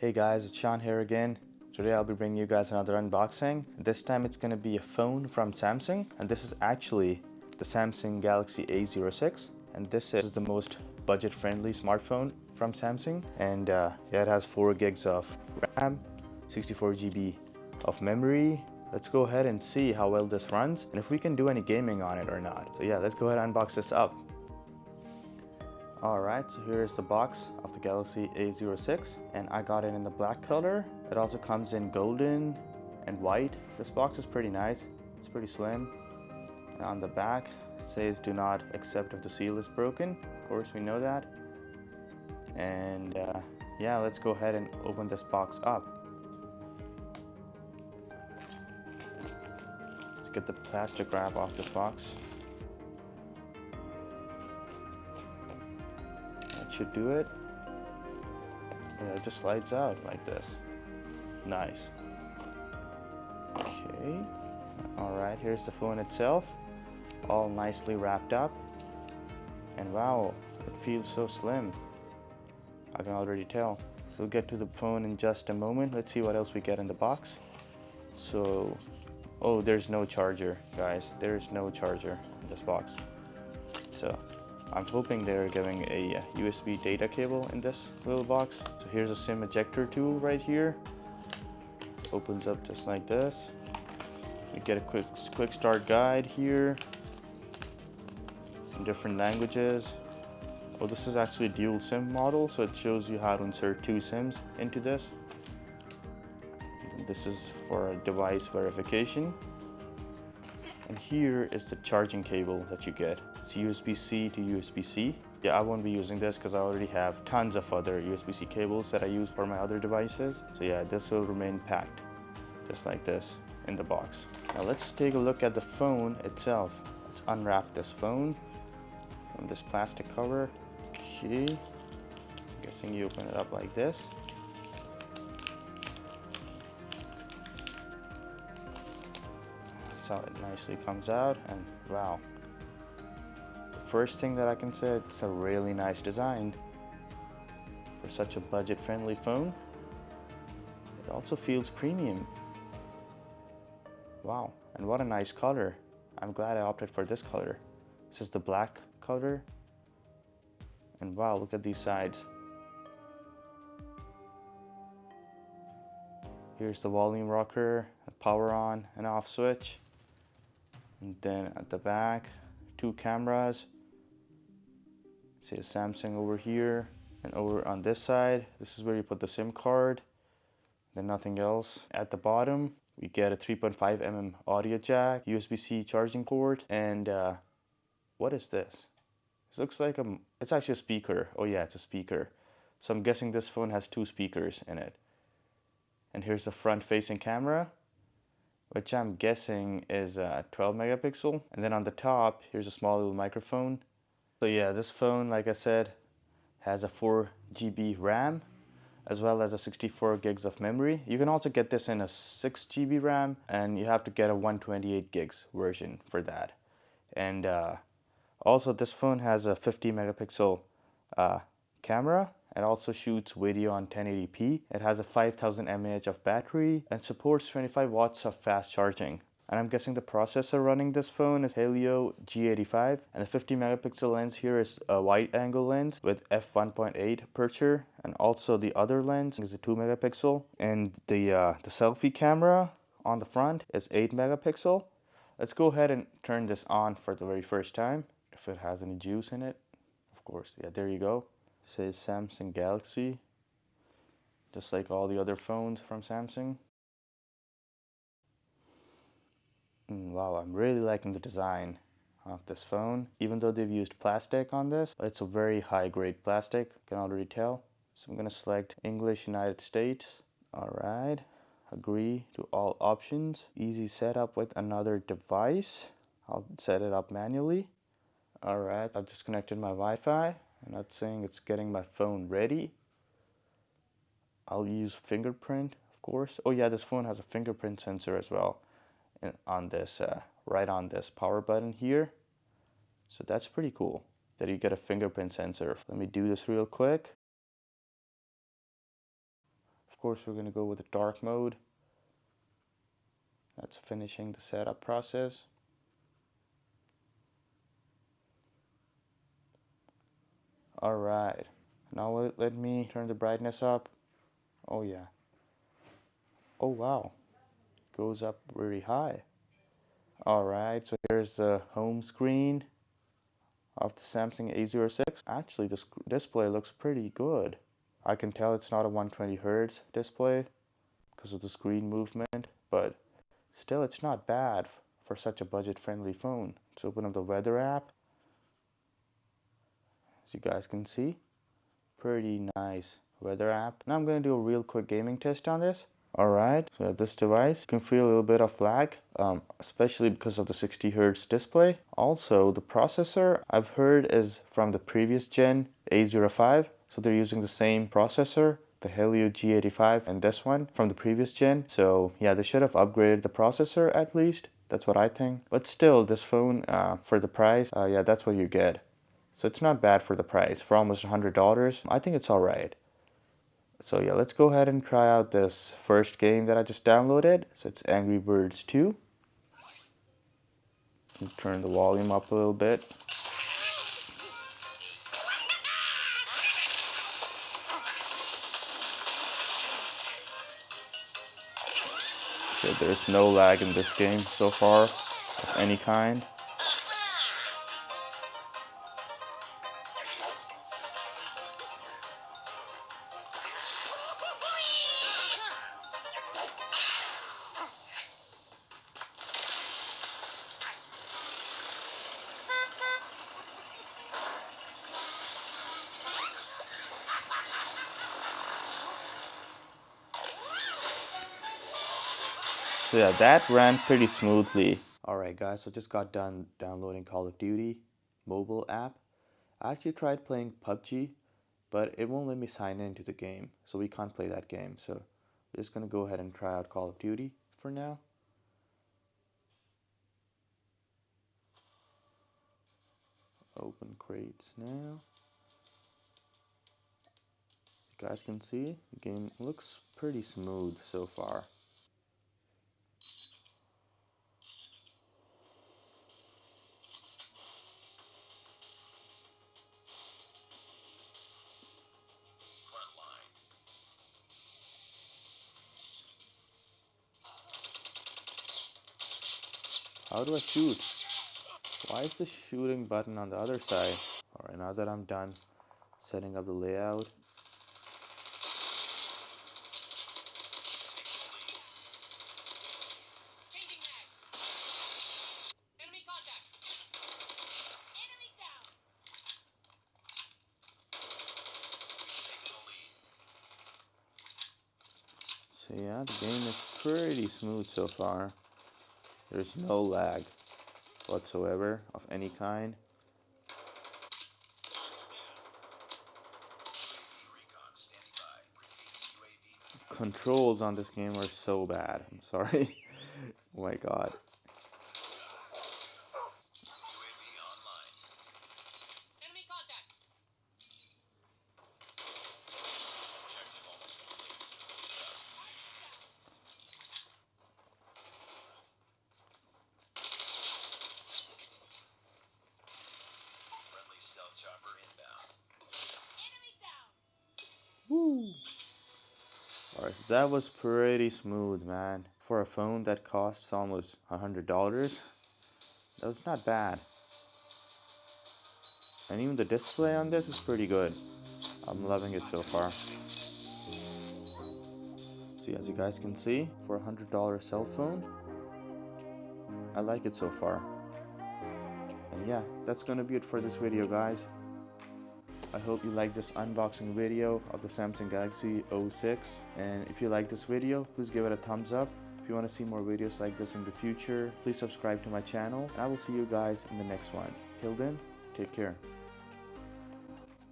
Hey guys, it's Sean here again. Today I'll be bringing you guys another unboxing. This time it's going to be a phone from Samsung, and this is actually the Samsung Galaxy A06, and this is the most budget-friendly smartphone from Samsung. And yeah, it has 4 gigs of RAM, 64 GB of memory. Let's go ahead and see how well this runs and if we can do any gaming on it or not. So yeah, let's go ahead and unbox this up. Alright, so here is the box of the Galaxy A06, and I got it in the black color. It also comes in golden and white. This box is pretty nice, it's pretty slim. And on the back it says do not accept if the seal is broken. Of course we know that. And yeah, let's go ahead and open this box up. Let's get the plastic wrap off this box. Should do it. Yeah, it just slides out like this. Nice. Okay. Alright, here's the phone itself, all nicely wrapped up. And wow, it feels so slim, I can already tell. So we'll get to the phone in just a moment. Let's see what else we get in the box. So, oh, there's no charger, guys. There's no charger in this box. So I'm hoping they're giving a USB data cable in this little box. So here's a SIM ejector tool right here. Opens up just like this. We get a quick start guide here in different languages. Oh, this is actually a dual SIM model, so it shows you how to insert 2 SIMs into this. And this is for device verification. And here is the charging cable that you get. It's USB-C to USB-C. Yeah, I won't be using this because I already have tons of other USB-C cables that I use for my other devices. So yeah, this will remain packed, just like this in the box. Now let's take a look at the phone itself. Let's unwrap this phone from this plastic cover. Okay, I'm guessing you open it up like this. That's how it nicely comes out, and wow. The first thing that I can say, it's a really nice design for such a budget-friendly phone. It also feels premium. Wow, and what a nice color. I'm glad I opted for this color. This is the black color. And wow, look at these sides. Here's the volume rocker, a power on and off switch. And then at the back, 2 cameras. See a Samsung over here, and over on this side, this is where you put the SIM card, then nothing else. At the bottom, we get a 3.5mm audio jack, USB-C charging port, and what is this? This looks like it's actually a speaker. Oh yeah, it's a speaker. So I'm guessing this phone has 2 speakers in it. And here's the front-facing camera, which I'm guessing is 12 megapixel. And then on the top, here's a small little microphone. So yeah, this phone, like I said, has a 4 GB RAM as well as a 64 gigs of memory. You can also get this in a 6 GB RAM, and you have to get a 128 gigs version for that. And also this phone has a 50 megapixel camera. It also shoots video on 1080p. It has a 5000 mAh of battery and supports 25 watts of fast charging. And I'm guessing the processor running this phone is Helio G85, and the 50 megapixel lens here is a wide angle lens with f1.8 aperture, and also the other lens is a 2 megapixel, and the selfie camera on the front is 8 megapixel. Let's go ahead and turn this on for the very first time, if it has any juice in it. Of course, yeah, there you go. It says Samsung Galaxy, just like all the other phones from Samsung. Wow, I'm really liking the design of this phone. Even though they've used plastic on this, it's a very high grade plastic, can already tell. So I'm gonna select English United States. Alright, agree to all options. Easy setup with another device. I'll set it up manually. Alright, I've disconnected my Wi-Fi, and that's saying it's getting my phone ready. I'll use fingerprint, of course. Oh yeah, this phone has a fingerprint sensor as well. On this right on this power button here, so that's pretty cool that you get a fingerprint sensor. Let me do this real quick. Of course, we're going to go with the dark mode. That's finishing the setup process. Alright, now let me turn the brightness up. Oh yeah. Oh wow, goes up very high. Alright, so here's the home screen of the Samsung A06. Actually, this display looks pretty good. I can tell it's not a 120 Hz display because of the screen movement, but still it's not bad for such a budget-friendly phone. Let's open up the weather app. As you guys can see, pretty nice weather app. Now I'm going to do a real quick gaming test on this. Alright, so this device, you can feel a little bit of lag, especially because of the 60 Hz display. Also, the processor I've heard is from the previous gen A05, so they're using the same processor, the Helio G85 and this one from the previous gen. So yeah, they should have upgraded the processor at least. That's what I think. But still, this phone, for the price, yeah, that's what you get. So it's not bad for the price. For almost $100, I think it's alright. So yeah, let's go ahead and try out this first game that I just downloaded. So it's Angry Birds 2. Turn the volume up a little bit. So there's no lag in this game so far of any kind. So yeah, that ran pretty smoothly. Alright guys, so just got done downloading Call of Duty mobile app. I actually tried playing PUBG, but it won't let me sign into the game, so we can't play that game. So we're just gonna go ahead and try out Call of Duty for now. Open crates now. You guys can see the game looks pretty smooth so far. How do I shoot? Why is the shooting button on the other side? Alright, now that I'm done setting up the layout, so yeah, the game is pretty smooth so far. There's no lag whatsoever of any kind. Controls on this game are so bad. I'm sorry. Oh my god. Woo. Alright, so that was pretty smooth, man. For a phone that costs almost $100, that was not bad. And even the display on this is pretty good. I'm loving it so far. See, as you guys can see, for a $100 cell phone, I like it so far. And yeah, that's gonna be it for this video, guys. I hope you like this unboxing video of the Samsung Galaxy A06. And if you like this video, please give it a thumbs up. If you want to see more videos like this in the future, please subscribe to my channel. And I will see you guys in the next one. Till then, take care.